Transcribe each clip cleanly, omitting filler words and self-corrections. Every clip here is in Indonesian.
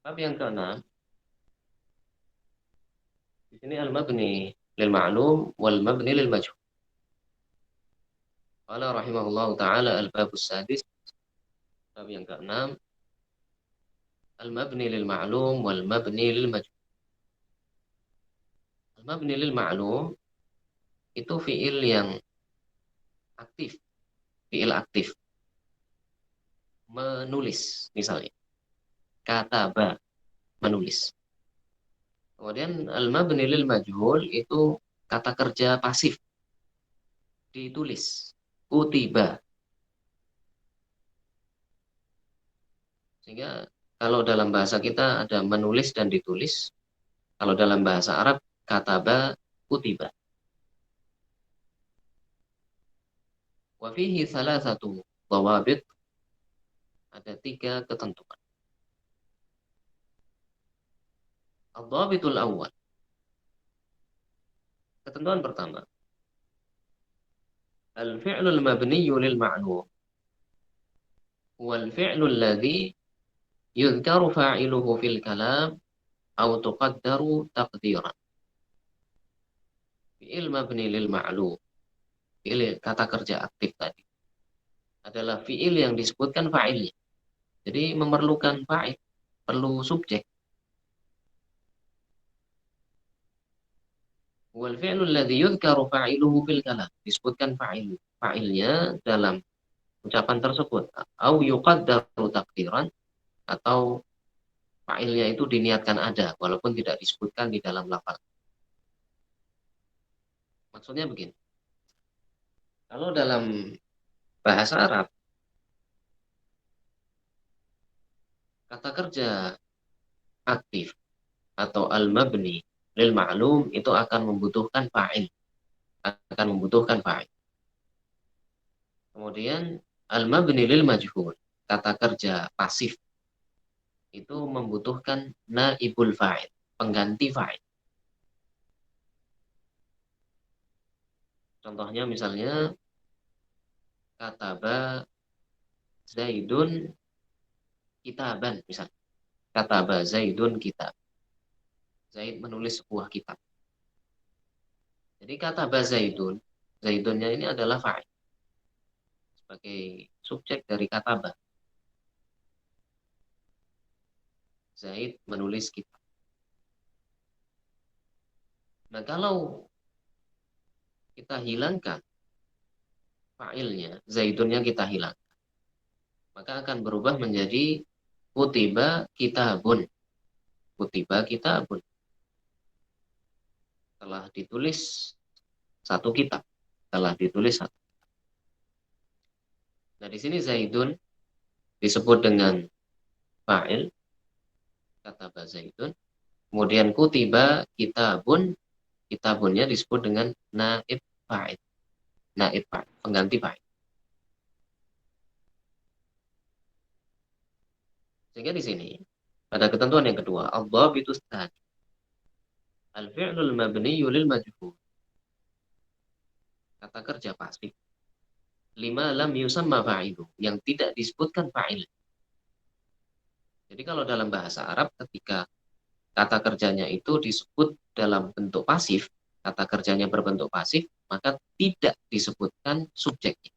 Bab yang keenam, di sini al-mabni lil ma'lum wal mabni lil majhul. Qala rahimahullahu taala al-babus sadis, bab yang keenam, al-mabni lil ma'lum wal mabni lil majhul. Al-mabni lil ma'lum itu fiil yang aktif, fiil aktif, menulis misalnya, kataba, menulis. Kemudian al-mabni lil majhul itu kata kerja pasif, ditulis, kutiba. Sehingga kalau dalam bahasa kita ada menulis dan ditulis, kalau dalam bahasa Arab kataba, kutiba. Wa fihi thalathatu dhawabit, ada tiga ketentuan. Al-dhabitul awal, ketentuan pertama, al-fi'lul mabniyu lil ma'lum wal fi'lul ladzi yudhkaru fa'iluhu fil kalam aw tuqaddaru taqdiran. Fi'il mabni lil ma'lum, fi'il kata kerja aktif tadi, adalah fi'il yang disebutkan fa'ilnya. Jadi memerlukan fa'il, perlu subjek. Wal fi'lul ladzi yudhkaru fa'iluhu fil kalam, disebutkan fa'ilnya dalam ucapan tersebut. Au yuqaddaru taqdiran, atau fa'ilnya itu diniatkan ada walaupun tidak disebutkan di dalam lafaz. Maksudnya begini. Kalau dalam bahasa Arab, kata kerja aktif atau al-mabni lil ma'lum itu akan membutuhkan fa'il, akan membutuhkan fa'il. Kemudian al-mabni lil majhul, kata kerja pasif, itu membutuhkan naibul fa'il, pengganti fa'il. Contohnya misalnya kataba Zaidun kitaban, misalnya kataba Zaidun kitab. Zaid menulis sebuah kitab. Jadi kataba Zaidun, Zaidunnya ini adalah fa'il sebagai subjek dari kataba. Zaid menulis kitab. Nah, kalau kita hilangkan fa'ilnya, Zaidunnya kita hilang, maka akan berubah menjadi kutiba kitabun. Kutiba kitabun. Telah ditulis satu kitab. Telah ditulis satu. Nah, di sini Zaidun disebut dengan fa'il, kataba Zaidun. Kemudian kutiba kitabun, kitabunnya disebut dengan naib fa'il. Naib fa'il, pengganti fa'il. Sehingga di sini pada ketentuan yang kedua, al-dhabitus tsani, al-fi'lul mabniyyu lil majhul, kata kerja pasif, lima lam yusamma fa'ilu, yang tidak disebutkan fa'il. Jadi kalau dalam bahasa Arab ketika kata kerjanya itu disebut dalam bentuk pasif, kata kerjanya berbentuk pasif, maka tidak disebutkan subjeknya.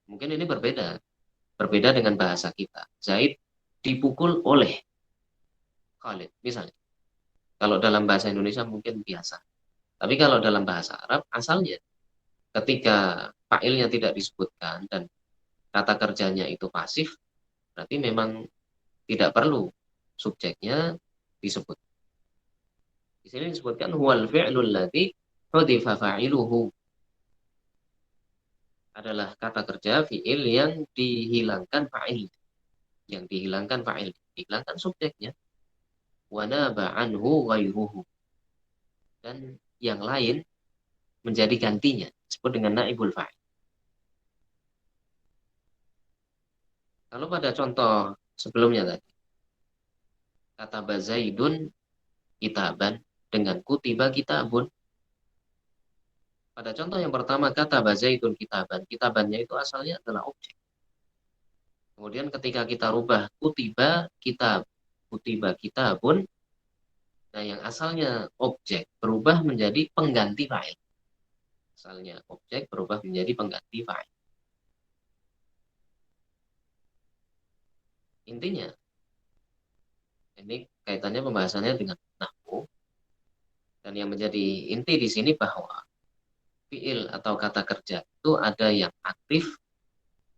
Mungkin ini berbeda dengan bahasa kita. Zaid dipukul oleh Khalid, misalnya. Kalau dalam bahasa Indonesia mungkin biasa. Tapi kalau dalam bahasa Arab, asalnya ketika fa'ilnya tidak disebutkan dan kata kerjanya itu pasif, berarti memang tidak perlu subjeknya disebut. Di sini disebutkan huwal fi'lul ladzi hudifa fa'iluhu, adalah kata kerja fi'il yang dihilangkan fa'il, yang dihilangkan fa'il, dihilangkan subjeknya. Wa naba anhu ghairuhu, dan yang lain menjadi gantinya, disebut dengan naibul fa'il. Kalau pada contoh sebelumnya tadi, kata Zaidun kitaban dengan kutiba kitabun. Pada contoh yang pertama, kata Zaidun kitaban, kitabannya itu asalnya adalah objek. Kemudian ketika kita rubah kutiba kitabun, kutiba kitabun. Nah, yang asalnya objek berubah menjadi pengganti fa'il. Asalnya objek berubah menjadi pengganti fa'il. Intinya, ini kaitannya pembahasannya dengan nahwu. Dan yang menjadi inti di sini bahwa fi'il atau kata kerja itu ada yang aktif,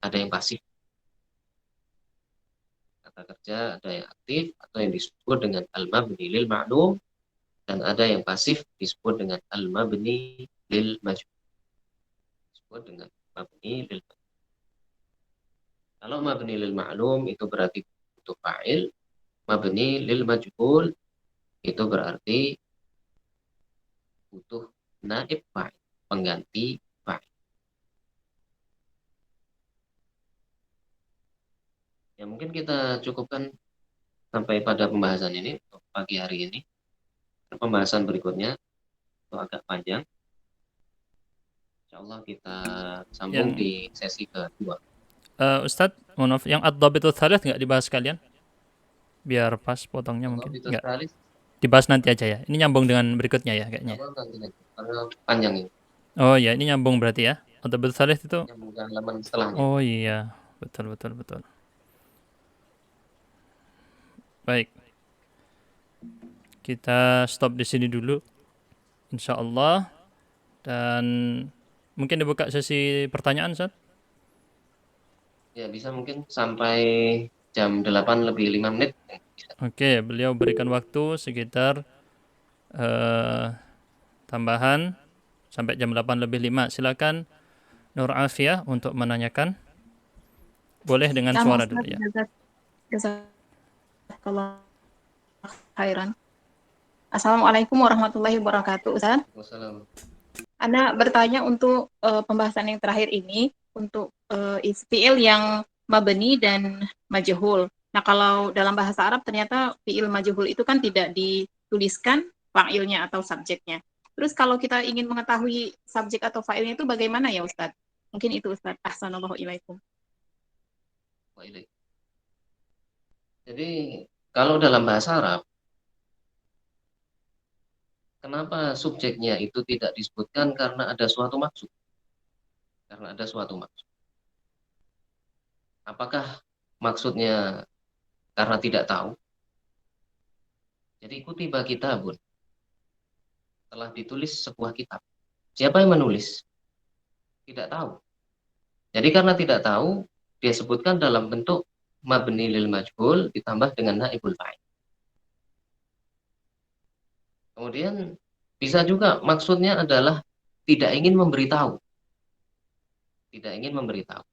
ada yang pasif. Kata kerja ada yang aktif atau yang disebut dengan al-mabni lil ma'lum, dan ada yang pasif disebut dengan al-mabni lil majhul. Disebut dengan mabni lil majhul. Kalau mabni lil ma'lum itu berarti butuh fa'il, mabni lil majhul itu berarti butuh naib fa'il, pengganti fa'il. Ya mungkin kita cukupkan sampai pada pembahasan ini untuk pagi hari ini. Pembahasan berikutnya itu agak panjang. Insya Allah kita sambung Yang di sesi kedua. Ustadz, mohon maaf, yang ad-dhabitu tsalits nggak dibahas kalian? Biar pas potongnya Allah mungkin. itu Nggak, sekali, dibahas nanti aja ya. Ini nyambung dengan berikutnya ya kayaknya. apa nanti karena panjang ini. Oh ya, ini nyambung berarti ya. Ad-dhabitu tsalits itu. Yang bukan halaman setelahnya. Oh iya, betul betul betul. Baik, kita stop di sini dulu, insya Allah. Dan mungkin dibuka sesi pertanyaan, Ustaz. Ya bisa mungkin sampai jam 8 lebih 5 menit. Oke, beliau berikan waktu sekitar eh, tambahan sampai jam 8 lebih 5. Silakan Nur Afia untuk menanyakan. Boleh dengan Sama suara dulu Ustaz, ya. jazakallah khairan. Assalamualaikum warahmatullahi wabarakatuh, Ustaz. Wassalamualaikum. Anda bertanya untuk pembahasan yang terakhir ini untuk fiil yang mabni dan majhul. Nah, kalau dalam bahasa Arab ternyata fiil majhul itu kan tidak dituliskan fa'ilnya atau subjeknya. Terus kalau kita ingin mengetahui subjek atau fa'ilnya itu bagaimana ya, Ustaz? Mungkin itu, Ustaz. Ahsanallahu ilaikum. Jadi kalau dalam bahasa Arab, kenapa subjeknya itu tidak disebutkan? Karena ada suatu maksud. Karena ada suatu maksud. Apakah maksudnya karena tidak tahu? Jadi kutiba kitabun, telah ditulis sebuah kitab. Siapa yang menulis? Tidak tahu. Jadi karena tidak tahu, dia sebutkan dalam bentuk mabni lil majhul ditambah dengan naibul fa'il. Kemudian bisa juga maksudnya adalah tidak ingin memberitahu. Tidak ingin memberitahu.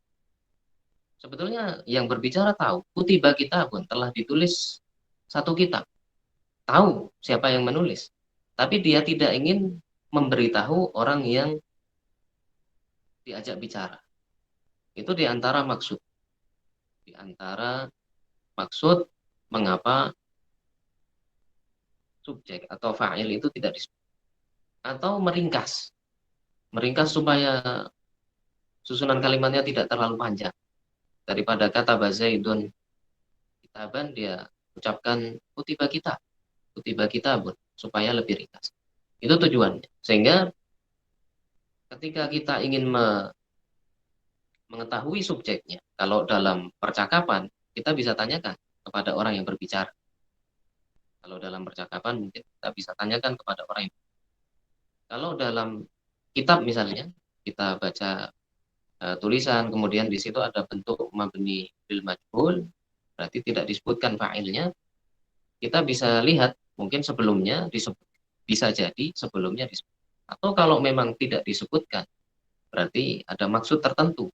Sebetulnya yang berbicara tahu, kutiba kitabun, telah ditulis satu kitab. Tahu siapa yang menulis. Tapi dia tidak ingin memberitahu orang yang diajak bicara. Itu diantara maksud. Diantara maksud mengapa subjek atau fa'il itu tidak disebut. Atau meringkas. Meringkas supaya susunan kalimatnya tidak terlalu panjang. Daripada kata Zaidun kitaban, dia ucapkan kutiba kitab. Kutiba kitabun, supaya lebih ringkas. Itu tujuannya. Sehingga ketika kita ingin mengetahui subjeknya, kalau dalam percakapan, kita bisa tanyakan kepada orang yang berbicara. Kalau dalam percakapan, mungkin kita bisa tanyakan kepada orang yang berbicara. Kalau dalam kitab misalnya, kita baca tulisan, kemudian di situ ada bentuk mabni bil majhul, berarti tidak disebutkan fa'ilnya, kita bisa lihat mungkin sebelumnya disebut, bisa jadi sebelumnya disebut. Atau kalau memang tidak disebutkan, berarti ada maksud tertentu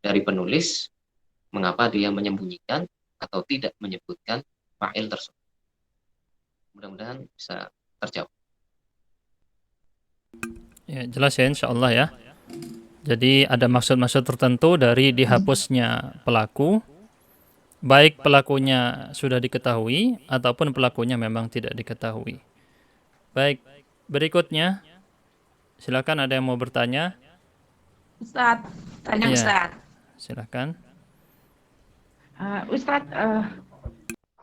dari penulis mengapa dia menyembunyikan atau tidak menyebutkan fa'il tersebut. Mudah-mudahan bisa terjawab. Ya, jelas ya insya Allah ya. Jadi ada maksud-maksud tertentu dari dihapusnya pelaku, baik pelakunya sudah diketahui ataupun pelakunya memang tidak diketahui. Baik, berikutnya silakan ada yang mau bertanya. Ustadz, tanya Iya, Ustadz. silakan. Ustadz,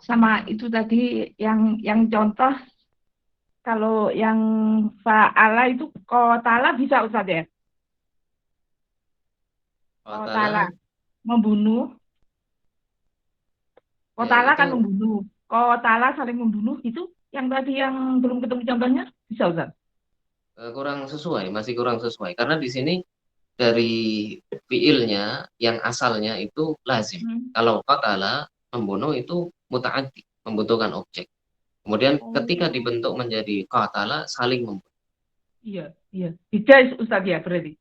sama itu tadi yang contoh kalau yang fa'ala itu qatala bisa Ustaz ya? Qatala Qatala membunuh, ya qatala itu kan membunuh. Qatala saling membunuh itu yang tadi yang belum ketemu contohnya bisa Ustaz? kurang sesuai, masih kurang sesuai karena di sini dari fiilnya yang asalnya itu lazim. Hmm. Kalau qatala membunuh itu muta'addi, membutuhkan objek. Kemudian ketika Oh, dibentuk menjadi qatala saling membunuh. iya, iya. Beda Ustaz ya berarti.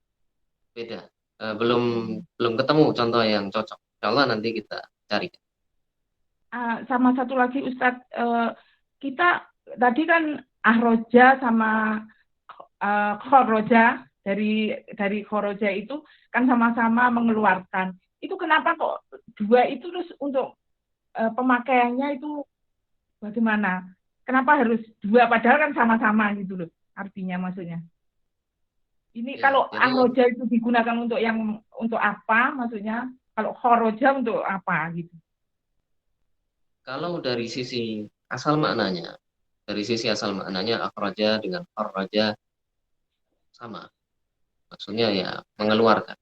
Beda. Belum belum ketemu contoh yang cocok. Insya Allah nanti kita cari. Sama satu lagi Ustadz, kita tadi kan ahroja sama khoroja dari khoroja itu kan sama-sama mengeluarkan. Itu kenapa kok dua itu terus untuk pemakaiannya itu bagaimana? Kenapa harus dua padahal kan sama-sama gitu loh artinya maksudnya. Ini Ya, kalau jadi ahroja itu digunakan untuk apa maksudnya? Kalau khoroja untuk apa gitu? kalau dari sisi asal maknanya akhraja dengan kharraja sama. Maksudnya ya mengeluarkan.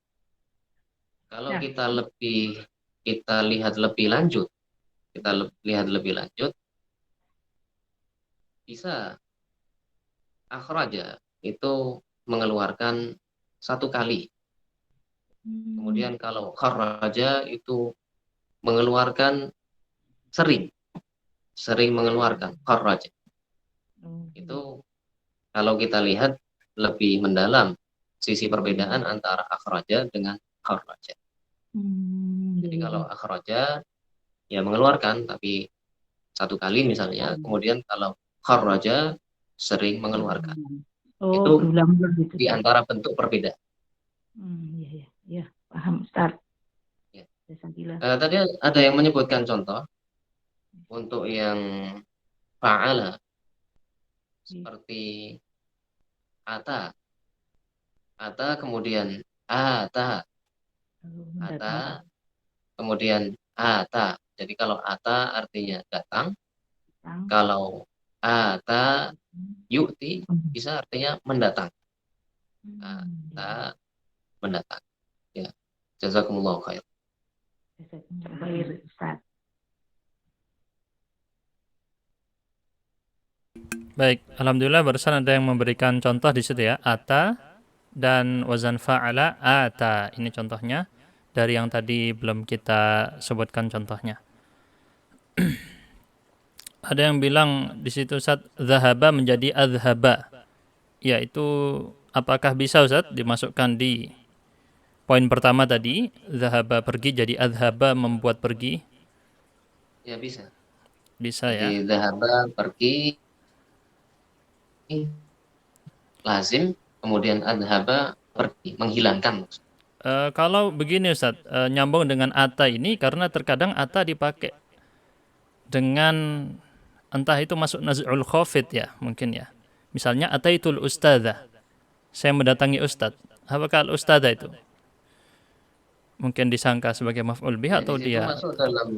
Kalau Nah, kita lihat lebih lanjut, lihat lebih lanjut, bisa akhraja itu mengeluarkan satu kali. hmm, Kemudian kalau kharraja itu mengeluarkan sering, sering mengeluarkan kharraja. oh, iya. Itu kalau kita lihat lebih mendalam sisi Hmm, perbedaan antara akhraja dengan kharraja. iya, Jadi iya, kalau iya. akhraja ya mengeluarkan tapi satu kali misalnya, kemudian kalau kharraja sering mengeluarkan. Oh, Itu berulang-ulang gitu, di Ustaz. antara bentuk perbedaan. Iya, iya, iya. Paham, Ustaz. Ya. Jazakallah. Tadi ada yang menyebutkan contoh untuk yang fa'ala Iya. seperti ata, kemudian ata, Oh, ata, mendatang. kemudian ata. Jadi kalau ata artinya datang, Datang. kalau ata yu'ti Hmm. bisa artinya mendatang. Iya, Ata iya. mendatang. Ya. Jazakumullah khair. Jazakallah khair, Ustaz. Baik, alhamdulillah barusan ada yang memberikan contoh di situ ya. Ata dan wazan fa'ala ata. Ini contohnya dari yang tadi belum kita sebutkan contohnya. Ada yang bilang di situ Ustaz zahaba menjadi adhaba. Yaitu apakah bisa Ustaz dimasukkan di poin pertama tadi, zahaba pergi jadi adhaba membuat pergi? Ya bisa. Bisa ya. Jadi dhahaba pergi lazim, kemudian adhaba pergi menghilangkan. Kalau begini Ustaz, nyambung dengan ata ini karena terkadang ata dipakai dengan entah itu masuk naz'ul khafid ya, mungkin ya. Misalnya ataitul ustadzah, saya mendatangi ustadz. Apakah al ustadzah itu mungkin disangka sebagai maf'ul bih Ya di atau situ dia masuk dalam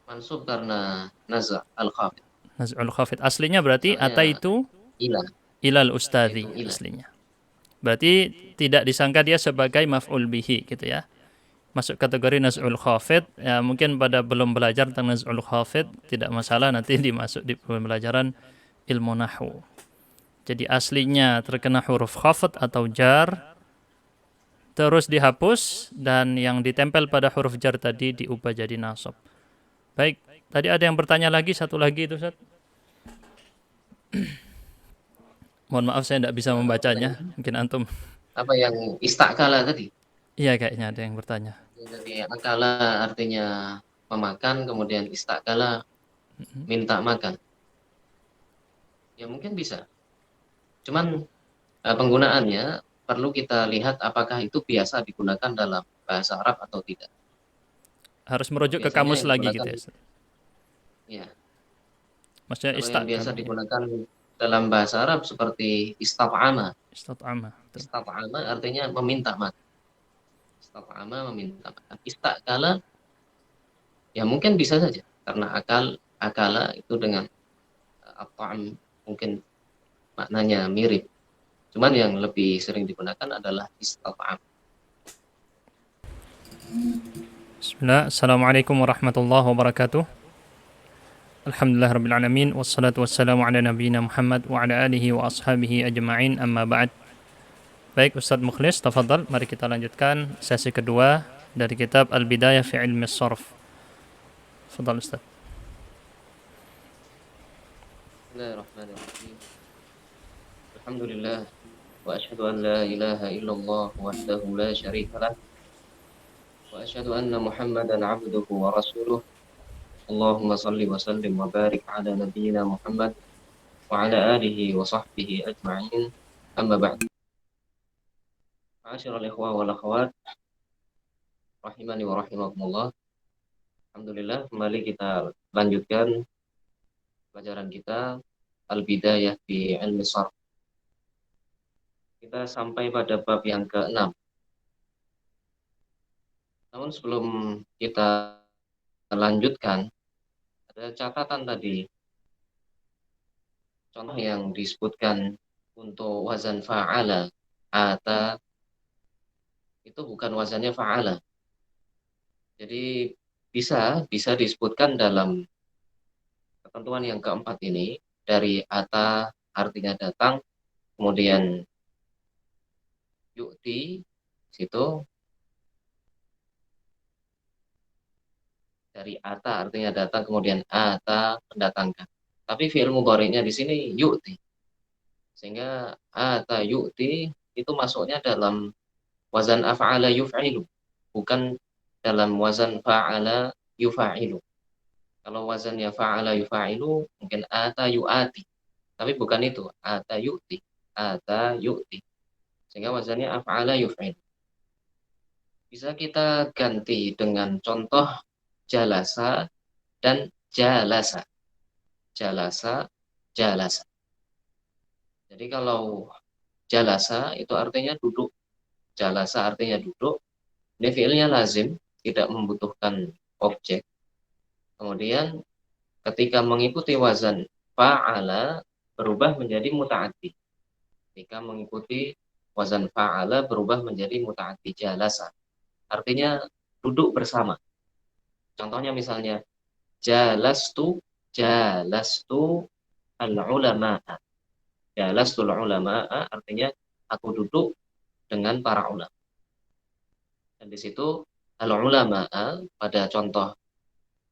mansub karena naza al khafid. naz'ul khafid? Aslinya berarti Misalnya ataitu ilah, ilal yaitu ustadzi ilah. aslinya. Berarti tidak disangka dia sebagai maf'ul bihi gitu ya. Masuk kategori naz'ul khafid, ya mungkin pada belum belajar tentang naz'ul khafid tidak masalah, nanti dimasuk di pembelajaran ilmu nahwu. Jadi aslinya terkena huruf khafd atau jar, terus dihapus dan yang ditempel pada huruf jar tadi diubah jadi nasab. Baik, tadi ada yang bertanya lagi, satu lagi itu Ustaz. Mohon maaf saya tidak bisa membacanya, mungkin antum. Apa yang istakala tadi? Iya kayaknya ada yang bertanya. Jadi akala artinya memakan, kemudian istakala minta makan. Ya mungkin bisa. Cuman penggunaannya perlu kita lihat apakah itu biasa digunakan dalam bahasa Arab atau tidak. Harus Kalau merujuk ke biasanya kamus yang lagi gitu digunakan, ya Ustaz. ya, Maksudnya kalau yang biasa istakala ya. digunakan dalam bahasa Arab seperti istat'ama. Istat'ama. Istat'ama artinya meminta makan. Istat'ama meminta makan. Istakala Ya mungkin bisa saja karena akala itu dengan at-ta'am mungkin maknanya mirip. Cuman yang lebih sering digunakan adalah istata'am. Bismillah. Assalamualaikum warahmatullahi wabarakatuh. Alhamdulillah rabbil alamin wassalatu wassalamu ala nabiyyina Muhammad wa ala alihi wa ashabihi ajma'in amma ba'd. Baik Ustadz Mukhlis, tafadhal mari kita lanjutkan sesi kedua dari kitab Al-Bidayah fi Ilmi Sharf. Tafadhal Ustadz. Bismillahirrahmanirrahim. Alhamdulillah wa asyhadu an la ilaha illallah wahdahu la syarika lah wa asyhadu anna Muhammadan 'abduhu wa rasuluh. Allahumma salli wa sallim wa barik ala nabiyyina Muhammad wa ala alihi wa sahbihi ajma'in. Amma ba'd. Ma'asyiral ikhwah wal akhwat rahimani wa rahimakumullah. Alhamdulillah kembali kita lanjutkan pelajaran kita Al-Bidayah fi Ilmi Sharf. Kita sampai pada bab yang ke-6. Namun sebelum kita lanjutkan, ada catatan tadi. Contoh yang disebutkan untuk wazan fa'ala, ata, itu bukan wazannya fa'ala. Jadi bisa disebutkan dalam ketentuan yang keempat ini, dari ata artinya datang, kemudian yu'ti, situ dari ata artinya datang, kemudian ata mendatangkan. Tapi fi'il mudhari'nya di sini yu'ti. Sehingga ata yu'ti itu masuknya dalam wazan af'ala yuf'ilu, bukan dalam wazan fa'ala yufa'ilu. Kalau wazannya fa'ala yufa'ilu mungkin ata yu'ati. Tapi bukan itu, ata yu'ti, ata yu'ti. Sehingga wazannya af'ala yuf'ilu. Bisa kita ganti dengan contoh jalasa dan jalasa. Jalasa, jalasa. Jadi kalau jalasa itu artinya duduk. Jalasa artinya duduk. Ini fiilnya lazim, tidak membutuhkan objek. Kemudian ketika mengikuti wazan fa'ala berubah menjadi muta'addi. Ketika mengikuti wazan fa'ala berubah menjadi muta'addi jalasa. Artinya duduk bersama. Contohnya misalnya jalastu al-ulama'a. Jalastul ulama'a artinya aku duduk dengan para ulama. Dan di situ al-ulama'a pada contoh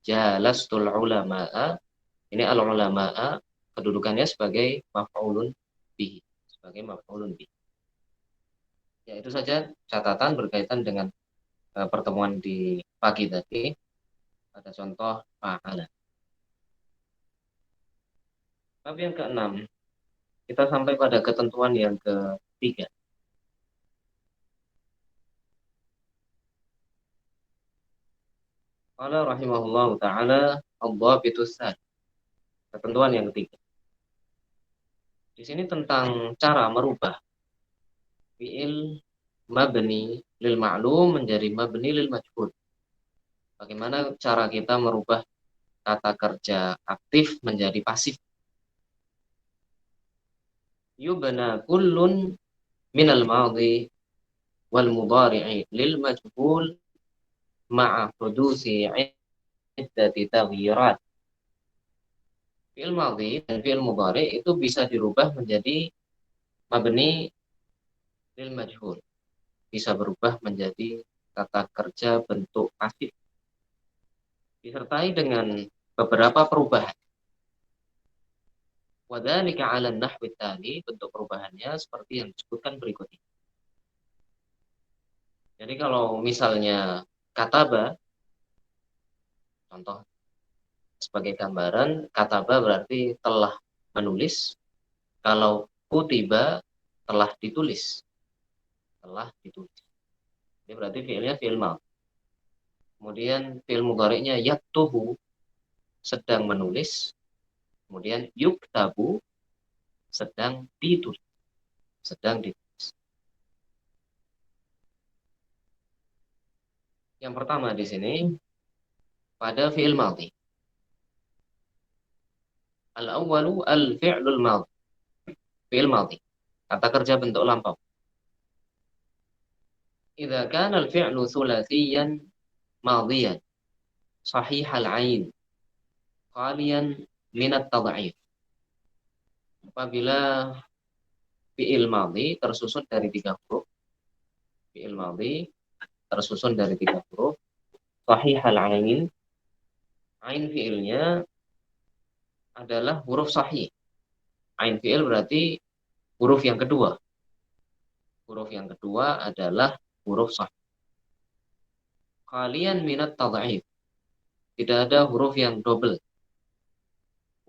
jalastul ulama'a, ini al-ulama'a kedudukannya sebagai maf'ulun bihi, sebagai maf'ulun bihi. Ya itu saja catatan berkaitan dengan pertemuan di pagi tadi pada contoh fa'ala. Bab yang ke-6 kita sampai pada ketentuan yang ke-3. Qala rahimahullahu ta'ala ad-dhabitus tsani. Ketentuan yang ketiga. Di sini tentang cara merubah fi'il mabni lil ma'lum menjadi mabni lil majhul. Bagaimana cara kita merubah kata kerja aktif menjadi pasif? Yubna kullun minal madhi wal mudhari'i lil majhul ma'a hudusi iddati taghyirat. Fi'il madhi dan fi'il mudhari itu bisa dirubah menjadi mabni lil majhul. Bisa berubah menjadi kata kerja bentuk pasif. Disertai dengan beberapa perubahan. Wadzalika 'ala an-nahwi tsani, bentuk perubahannya seperti yang disebutkan berikut ini. Jadi kalau misalnya kataba, contoh sebagai gambaran, kataba berarti telah menulis. Kalau kutiba telah ditulis. Telah ditulis. Ini berarti fi'ilnya fi'il madhi. Kemudian fi'il mudhari'nya yaktubu, sedang menulis. Kemudian yuktabu, sedang ditulis. Sedang ditulis. Yang pertama di sini pada fi'il madhi. Al-awwalu al-fi'lul madhi. Fi'il madhi. Kata kerja bentuk lampau. Idza kana al-fi'lu thulathiyan madhiyan sahihal 'ain khaliyan min at-tad'if. Apabila fi'il madhi tersusun dari 3 huruf, fi'il madhi tersusun dari 3 huruf, sahihal 'ain, ain fi'ilnya adalah huruf sahih. Ain fi'il berarti huruf yang kedua. Huruf yang kedua adalah huruf sahih. Khaliyan minat tad'if. Tidak ada huruf yang double.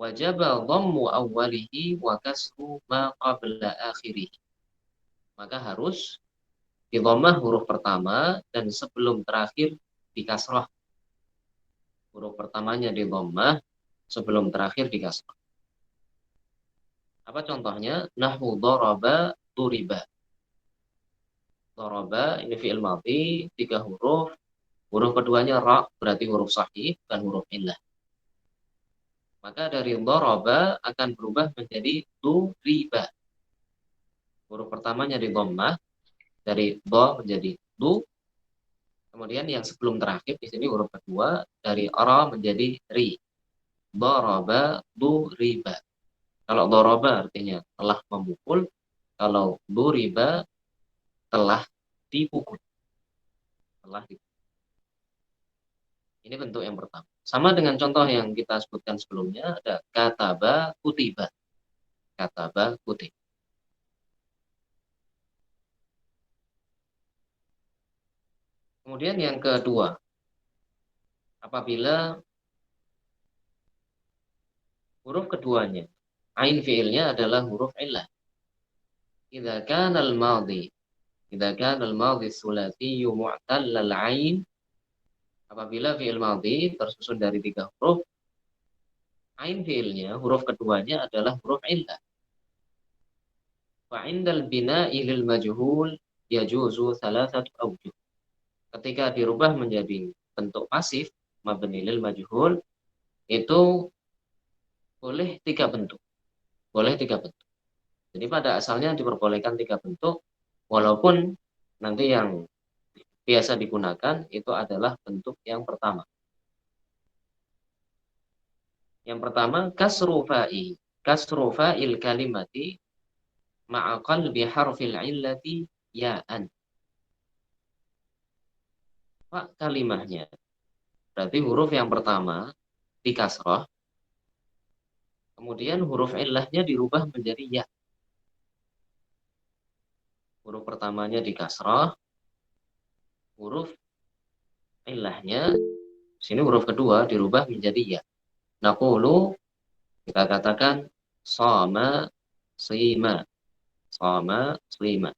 Wajaba dhammu awwalihi wa kasru ma qabla akhirih. Maka harus didhammah huruf pertama dan sebelum terakhir di kasrah. Huruf pertamanya didhammah, sebelum terakhir di kasrah. Apa contohnya? Nahwu daraba duriba. Daraba ini fi'il madhi 3 huruf. Huruf keduanya ra, berarti huruf sahih dan huruf illah. Maka dari daraba akan berubah menjadi duriba. Huruf pertamanya di dhammah, dari do menjadi du. Kemudian yang sebelum terakhir di sini huruf kedua dari ra menjadi ri. Daraba duriba. Kalau daraba artinya telah memukul, kalau duriba telah dipukul. Telah dipukul. Ini bentuk yang pertama. Sama dengan contoh yang kita sebutkan sebelumnya, ada kataba kutiba. Kataba kutiba. Kemudian yang kedua, apabila huruf keduanya, ain fi'ilnya adalah huruf illah. Idza kana al-madhi tsulats mu'tallal ain, apabila fi'il madhi tersusun dari 3 huruf, ain fi'ilnya, huruf keduanya adalah huruf illah. Fa 'indal bina'i lil majhul yajuzu thalathatu awjuh. Ketika dirubah menjadi bentuk pasif, mabni lil majhul, itu boleh 3 bentuk. Boleh 3 bentuk. Jadi pada asalnya diperbolehkan 3 bentuk, walaupun nanti yang biasa digunakan itu adalah bentuk yang pertama. Yang pertama, kasru fa'il kalimati ma'a qalbi harfil illati ya'an. Fa kalimahnya, berarti huruf yang pertama di kasrah, kemudian huruf illahnya dirubah menjadi ya. Huruf pertamanya di kasrah, huruf illahnya, sini huruf kedua dirubah menjadi ya. Naqulu, kita katakan sama sima. Sama sima.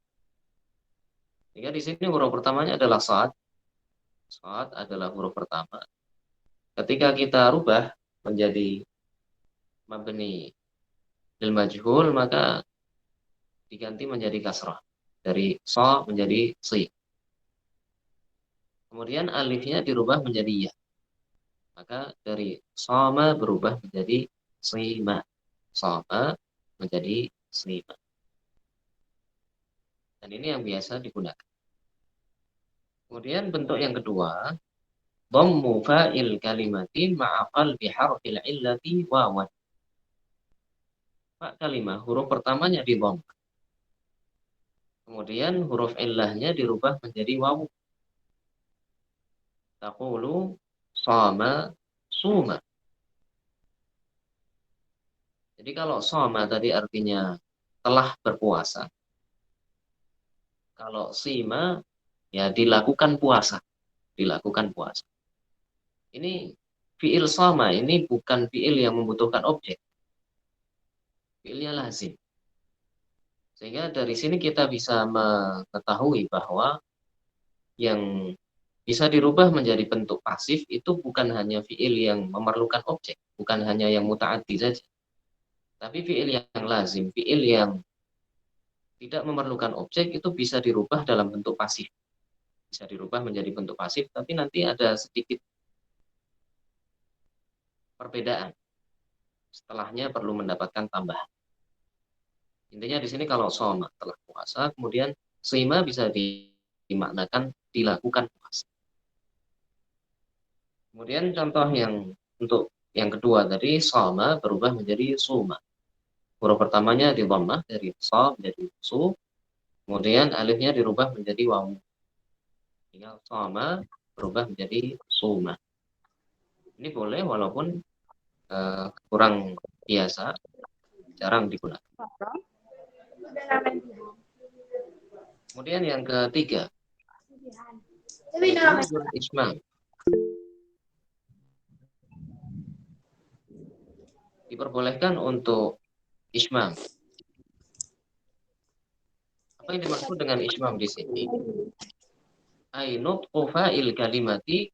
Jika di sini huruf pertamanya adalah sad. Sad adalah huruf pertama. Ketika kita rubah menjadi mabni lil majhul, maka diganti menjadi kasrah. Dari sa menjadi si. Kemudian alifnya dirubah menjadi ya. Maka dari sama berubah menjadi sima. Sama menjadi sima. Dan ini yang biasa digunakan. Kemudian bentuk yang kedua, dhammu fa'il kalimati ma'a qalbi harfil illati wawan. Fa kalimah, huruf pertamanya di dhamm. Kemudian huruf illahnya dirubah menjadi wawu. Taqulu sama suma. Jadi kalau sama tadi artinya telah berpuasa. Kalau sima ya dilakukan puasa. Dilakukan puasa. Ini fi'il sama, ini bukan fi'il yang membutuhkan objek. Fi'ilnya lazim. Sehingga dari sini kita bisa mengetahui bahwa yang bisa dirubah menjadi bentuk pasif itu bukan hanya fi'il yang memerlukan objek, bukan hanya yang muta'addi saja. Tapi fi'il yang lazim, fi'il yang tidak memerlukan objek itu bisa dirubah dalam bentuk pasif. Bisa dirubah menjadi bentuk pasif, tapi nanti ada sedikit perbedaan. Setelahnya perlu mendapatkan tambahan. Intinya di sini kalau soma telah puasa, kemudian sima bisa dimaknakan dilakukan puasa. Kemudian contoh yang untuk yang kedua tadi, soma berubah menjadi suma. Huruf pertamanya di dhammah dari sa menjadi su, kemudian alifnya dirubah menjadi wawu. Tinggal soma berubah menjadi suma. Ini boleh walaupun kurang biasa, jarang digunakan. Kemudian yang ketiga, ismam. Diperbolehkan untuk ismam. Apa yang dimaksud dengan ismam di sini? Ainut qufa'il kalimati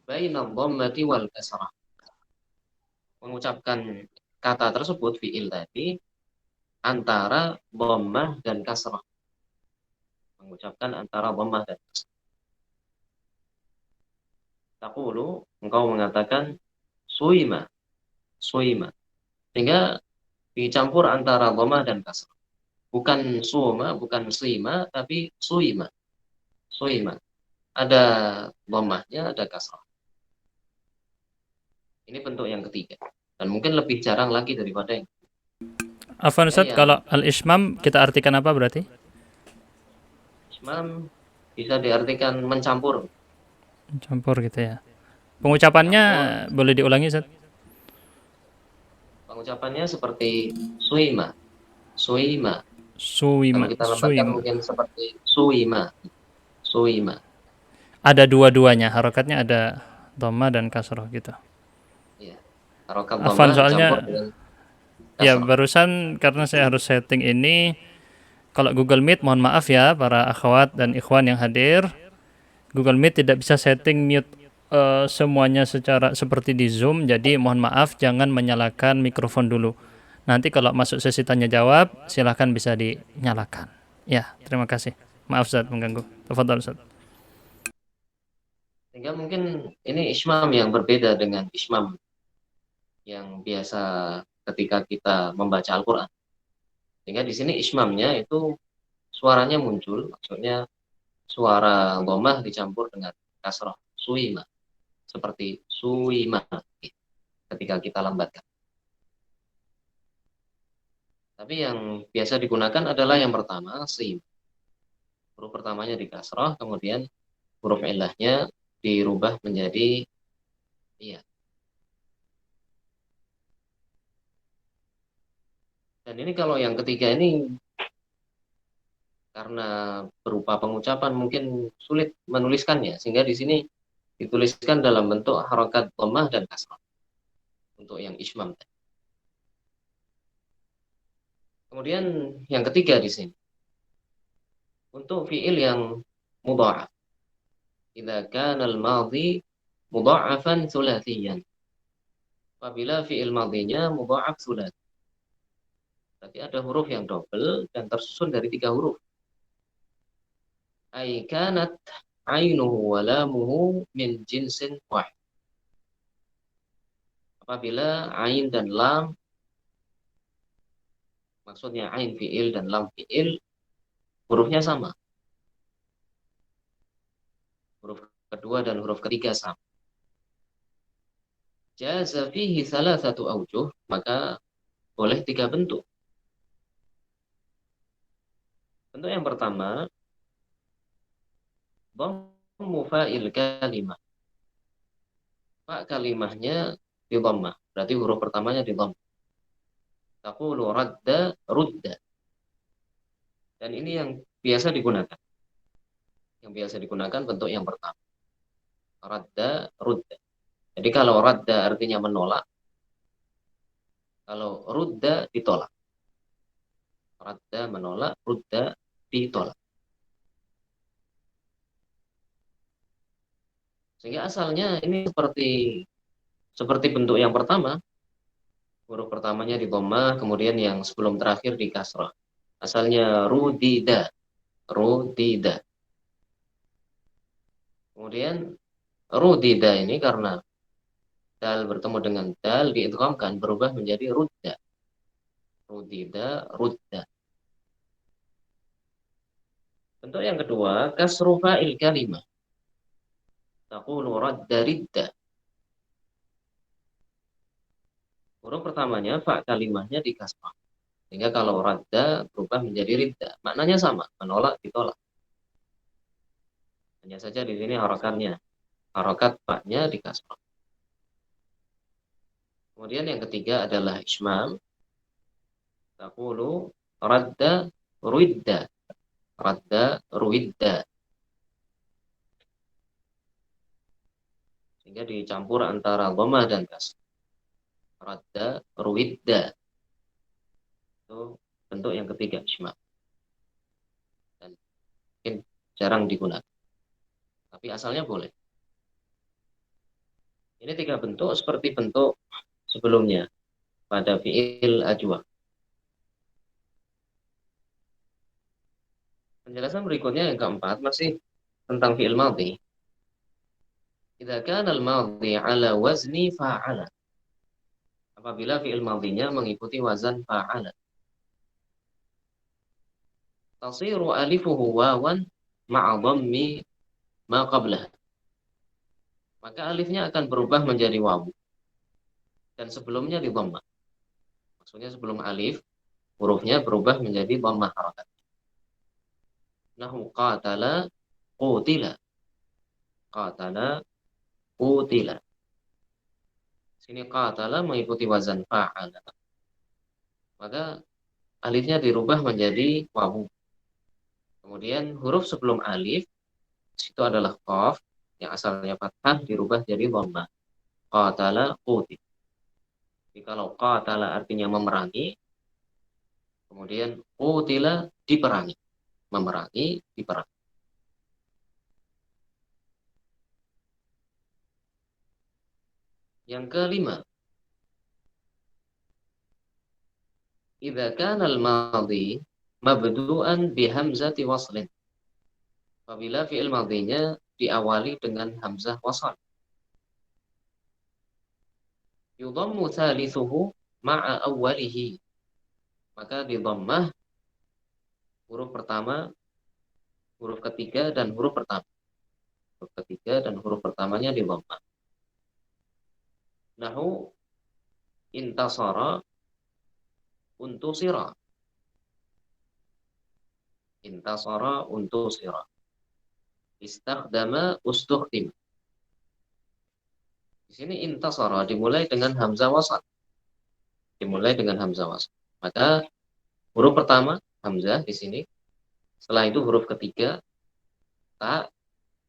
baina dhammati wal kasrah. Mengucapkan kata tersebut fi'il tadi antara dhammah dan kasrah. Mengucapkan antara dhammah dan kasrah. Taqulu, engkau mengatakan suima, suima. Sehingga dicampur antara dhammah dan kasrah. Bukan suma, bukan sima, tapi suima. Suima. Ada dhammahnya, ada kasrah. Ini bentuk yang ketiga. Dan mungkin lebih jarang lagi daripada yang Afwan Ustaz, kalau al-ismam kita artikan apa berarti? ismam bisa diartikan mencampur. Campur gitu ya. Pengucapannya boleh diulangi Ustaz? Pengucapannya seperti suima, suima. Suwima, Kalau kita lemparkan suwima. mungkin seperti suima, suima. Ada dua-duanya, harokatnya ada dhamma dan kasroh gitu. Ya, harokat Afwan dhammah soalnya campur dengan ya kasrah. barusan karena saya harus setting ini, kalau Google Meet mohon maaf ya para akhwat dan ikhwan yang hadir, Google Meet tidak bisa setting mute semuanya secara seperti di Zoom, jadi mohon maaf jangan menyalakan mikrofon dulu. Nanti kalau masuk sesi tanya jawab silahkan bisa dinyalakan. Ya, terima kasih. Maaf Ustaz mengganggu. Tafadhal Ustaz. Sehingga mungkin ini ismam yang berbeda dengan ismam yang biasa ketika kita membaca Al-Quran. Sehingga di sini ismamnya itu suaranya muncul, maksudnya suara dhammah dicampur dengan kasrah, suima. Seperti suima ketika kita lambatkan. Tapi yang biasa digunakan adalah yang pertama, sim. Huruf pertamanya di kasrah, kemudian huruf ilahnya dirubah menjadi iya. Dan ini kalau yang ketiga ini karena berupa pengucapan mungkin sulit menuliskannya, sehingga di sini dituliskan dalam bentuk harokat dhammah dan kasrah untuk yang ismam. Kemudian yang ketiga di sini untuk fiil yang mudha'af. Idza kana al-madhi mudha'afan tsulathiyan. Apabila fiil madhinya mudha'af tsulats. Berarti ada huruf yang double dan tersusun dari 3 huruf. Ai kanat ainuhu wa lamuhu min jinsin wahid. Apabila ain dan lam, maksudnya ain fiil dan lam fiil, hurufnya sama. Huruf kedua dan huruf ketiga sama. Jaza fihi thalathatu awjuh, maka boleh 3 bentuk. Bentuk yang pertama, dhammu fa'il kalimah. Fa kalimahnya di dhammah, berarti huruf pertamanya di dhammah. Taqulu radda, rudda. Dan ini yang biasa digunakan. Yang biasa digunakan bentuk yang pertama. Radda, rudda. Jadi kalau radda artinya menolak, kalau rudda ditolak. Radda menolak, rudda ditolak. Sehingga asalnya ini seperti bentuk yang pertama. Huruf pertamanya di dhammah, kemudian yang sebelum terakhir di kasrah. Asalnya rudida, rudida. Kemudian rudida ini karena dal bertemu dengan dal diidghamkan berubah menjadi rudda. Rudida, rudda. Bentuk yang kedua, kasru fa'il kalimah. Taqulu radda ridda. Huruf pertamanya fa kalimahnya dikasrah. Sehingga kalau radda berubah menjadi ridda. Maknanya sama, menolak, ditolak. Hanya saja di sini harokatnya. Harokat fa-nya dikasrah. Kemudian yang ketiga adalah ismam. Taqulu radda ruidda. Radda ruidda. Sehingga dicampur antara dhammah dan kasrah. Radda ruidda. Itu bentuk yang ketiga ismam. Dan mungkin jarang digunakan. Tapi asalnya boleh. Ini 3 bentuk seperti bentuk sebelumnya pada fi'il ajwa. Penjelasan berikutnya yang keempat masih tentang fi'il madhi. Idza kana al-madhi ala wazni fa'ala. Apabila fi'il madhinya mengikuti wazan fa'ala. Tasiru alifuhu wawan ma'a dhammi ma qablah. Maka alifnya akan berubah menjadi wawu. Dan sebelumnya di dhammah. Maksudnya sebelum alif, hurufnya berubah menjadi dhammah harakat. Nahu qatala qutila. Qatala qutila. Sini qatala mengikuti wazan fa'ala. Maka alifnya dirubah menjadi wawu. Kemudian huruf sebelum alif itu adalah qaf yang asalnya fathah dirubah jadi dhammah. Qatala qutil. Jadi kalau qatala artinya memerangi, kemudian qutila diperangi. Memerangi, diperangi. Yang kelima, idza kana al-madhi mabdu'an bi hamzati waslin. Apabila fi'il madhinya diawali dengan hamzah wasal. Yudhammu thalithuhu ma'a awwalihi. Maka di dhammah huruf pertama, huruf ketiga dan huruf pertama. Huruf ketiga dan huruf pertamanya di dhammah. Nahu intasara untusira. Intasara untusira. Istakhdama ustukhdim. Di sini intasara dimulai dengan hamzah wasal. Dimulai dengan hamzah wasal. Maka huruf pertama hamzah di sini. Setelah itu huruf ketiga ta,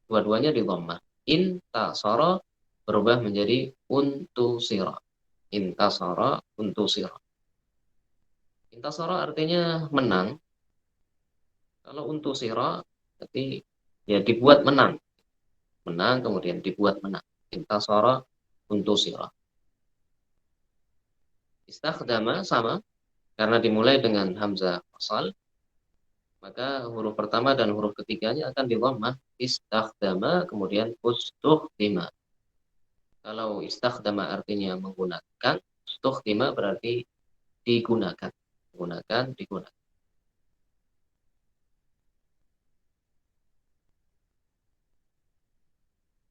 dua-duanya di dhammah. Intasara berubah menjadi untusira. Intasara untusira. Intasara artinya menang. Kalau untusira berarti ya dibuat menang. Menang kemudian dibuat menang. Intasara untusira. Istakhdama sama karena dimulai dengan hamzah wasal. Maka huruf pertama dan huruf ketiganya akan di dhammah. Istakhdama kemudian ustukhdima. Kalau istakhdama artinya menggunakan, ustukhdima berarti digunakan. Menggunakan, digunakan.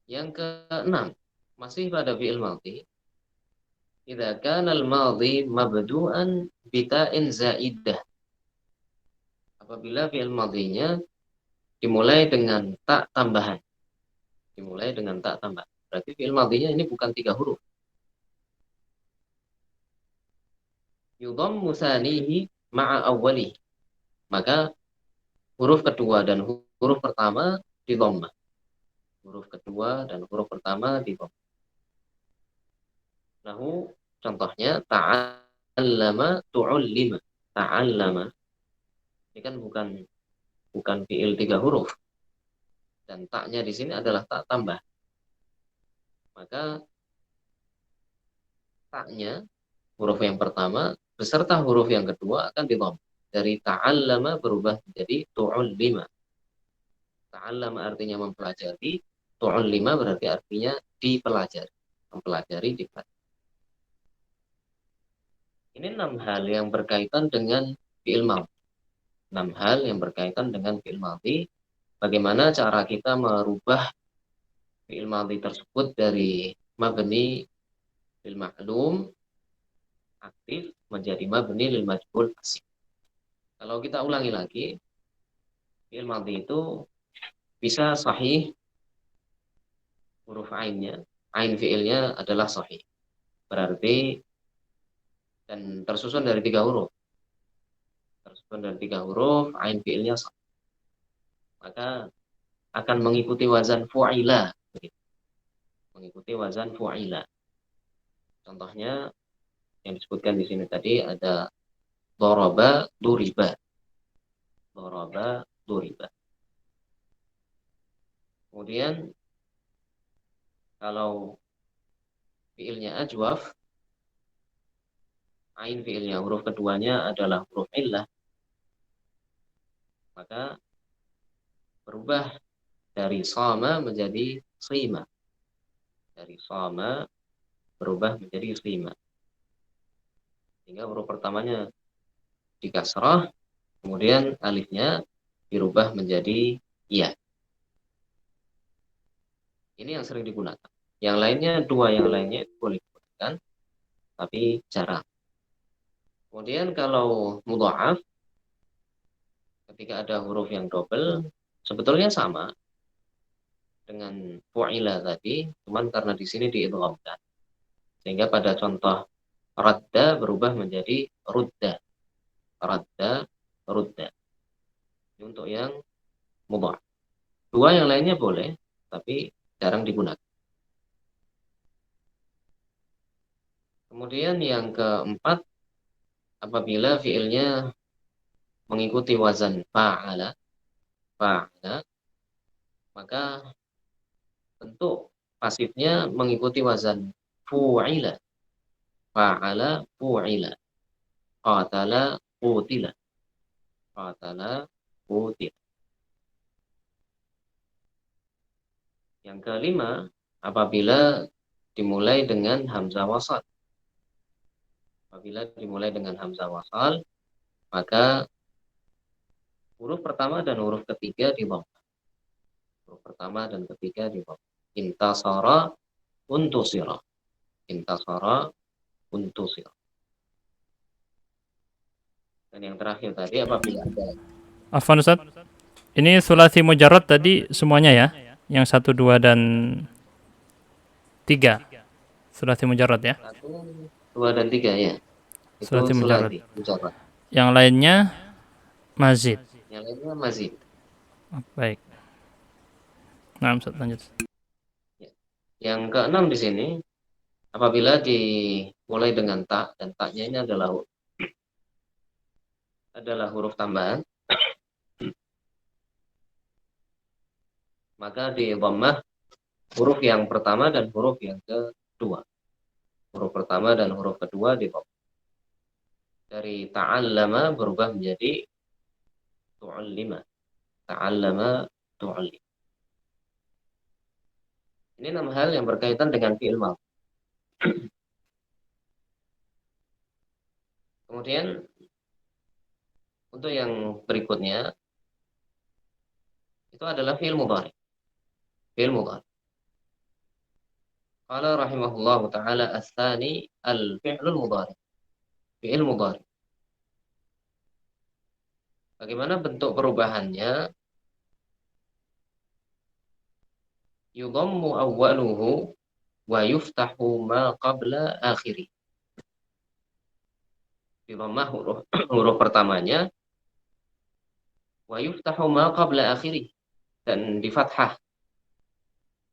Yang keenam, masih pada fi'il madhi. Idza kana al-madhi mabdu'an bita'in zaidah. Apabila fi'il madhinya dimulai dengan tak tambahan. Dimulai dengan tak tambahan. Berarti fi'il madhinya ini bukan 3 huruf. Yudhammu tsanihi ma'a awwalihi. Maka huruf kedua dan huruf pertama di dhammah. Huruf kedua dan huruf pertama di dhammah. Nahu contohnya ta'allama tu'allima. Ta'allama ini kan bukan fi'il 3 huruf. Dan taknya di sini adalah tak tambah. Maka taknya huruf yang pertama beserta huruf yang kedua akan didhammah. Dari ta'allama berubah menjadi tu'allima. Ta'allama artinya mempelajari, tu'allima berarti artinya dipelajari. mempelajari dipelajari. Ini 6 hal yang berkaitan dengan fi'il madhi. 6 hal yang berkaitan dengan fi'il madhi. Bagaimana cara kita merubah fi'il madhi tersebut dari mabni lil ma'lum aktif menjadi mabni lil majhul pasif. Kalau kita ulangi lagi, fi'il madhi itu bisa sahih huruf ainnya, ain fi'ilnya adalah sahih. Berarti dan tersusun dari 3 huruf. Tersusun dari 3 huruf, ain fi'ilnya sahih. Maka akan mengikuti wazan fu'ila. Mengikuti wazan fu'ila. Contohnya yang disebutkan di sini tadi ada daraba, duriba. Daraba, duriba. Kemudian kalau fi'ilnya ajwaf, ain fi'ilnya huruf keduanya adalah huruf illah, maka berubah dari sama menjadi sima. Dari sama berubah menjadi sima. Sehingga huruf pertamanya dikasrah, kemudian alifnya dirubah menjadi iya. Ini yang sering digunakan. Yang lainnya, 2 yang lainnya itu boleh digunakan, tapi jarang. Kemudian kalau mudha'af, ketika ada huruf yang double, sebetulnya sama dengan fu'ila tadi, cuman karena di sini diidghamkan. Sehingga pada contoh radda berubah menjadi rudda. Radda, rudda. Ini untuk yang mudha'af. 2 yang lainnya boleh, tapi jarang digunakan. Kemudian yang keempat, apabila fiilnya mengikuti wazan fa'ala, maka bentuk pasifnya mengikuti wazan fu'ila. Fa'ala, fu'ila. Qatala, qutila. Qatala, qutila. Yang kelima, apabila dimulai dengan hamzah wasal. Apabila dimulai dengan hamzah wasal, maka huruf pertama dan huruf ketiga didhammah. Huruf pertama dan ketiga didhammah. Intasara, untusira. Intasara, untusira. Dan yang terakhir tadi apabila ada Afwan Ustaz, ini sulasi mujarrad tadi semuanya ya? Yang 1, 2, dan 3. Sulasi mujarrad ya? 1, 2, dan 3 ya. Itu Sulasi mujarrad. mujarrad. Yang lainnya mazid. Yang lainnya mazid. Baik. Nah, Ustaz lanjut. Yang keenam di sini, apabila dimulai dengan ta, dan taknya ini adalah huruf tambahan, maka di dhammah huruf yang pertama dan huruf yang kedua. Huruf pertama dan huruf kedua di dhammah. Dari ta'allama berubah menjadi tu'allima. Ta'allama, tu'allim. Ini 6 hal yang berkaitan dengan fi'il madhi. Kemudian untuk yang berikutnya itu adalah fi'il mudhari. Fi'il mudhari. Qala rahimahullahu ta'ala ats-tsani al-fi'lul mudhari. Fi'il mudhari. Bagaimana bentuk perubahannya? Yudhammu awwaluhu wa yuftahu ma qabla akhiri. Di dhammah huruf pertamanya, wa yuftahu ma qabla akhiri, dan di fathah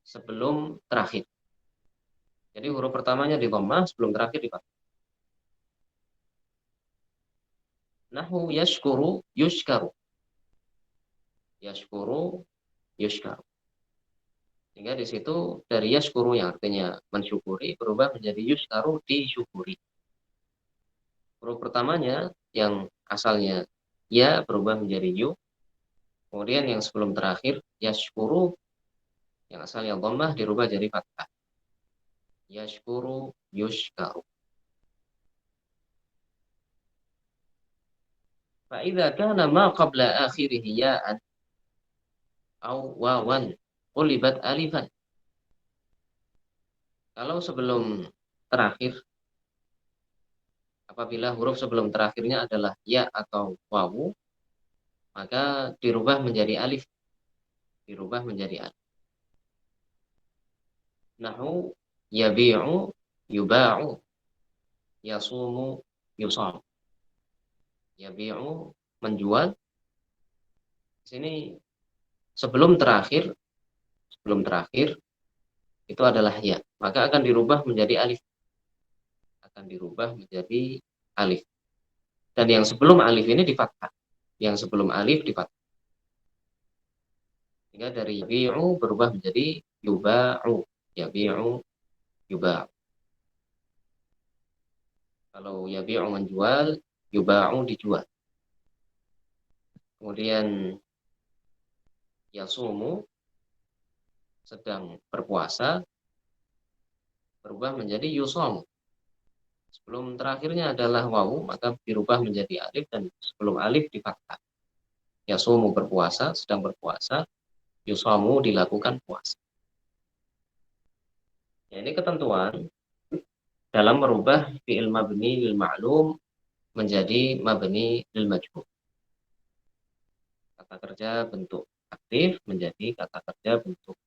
sebelum terakhir. Jadi huruf pertamanya di dhammah, sebelum terakhir di fathah. Nahu yashkuru, yushkaru. Yashkuru, yushkaru. Sehingga di situ dari yashkuru yang artinya mensyukuri berubah menjadi yushkaru, disyukuri. Huruf pertamanya yang asalnya ya berubah menjadi yu. Kemudian yang sebelum terakhir yashkuru yang asalnya dhammah dirubah jadi fathah. yashkuru, yushkaru. Fa'idha kana ma qabla akhirihi ya'an aw wawan qulibat alifan. Kalau sebelum terakhir, apabila huruf sebelum terakhirnya adalah ya atau wawu, maka dirubah menjadi alif. Dirubah menjadi alif. Nahu yabi'u, yuba'u, yasumu, yusam. Yabi'u, menjual. Di sini sebelum terakhir itu adalah ya, maka akan dirubah menjadi alif. Akan dirubah menjadi alif. Dan yang sebelum alif ini di fathah. Yang sebelum alif di fathah. Sehingga dari yabi'u berubah menjadi yuba'u. Yabi'u, yuba'u. Kalau yabi'u menjual, yuba'u dijual. Kemudian yasumu sedang berpuasa berubah menjadi yusom. Sebelum terakhirnya adalah wawu, maka dirubah menjadi alif, dan sebelum alif di fathah. Yasumu berpuasa, sedang berpuasa, yusomu dilakukan puasa. Ya, ini ketentuan dalam merubah fi'il mabni lil ma'lum menjadi mabni lil majhul. Kata kerja bentuk aktif menjadi kata kerja bentuk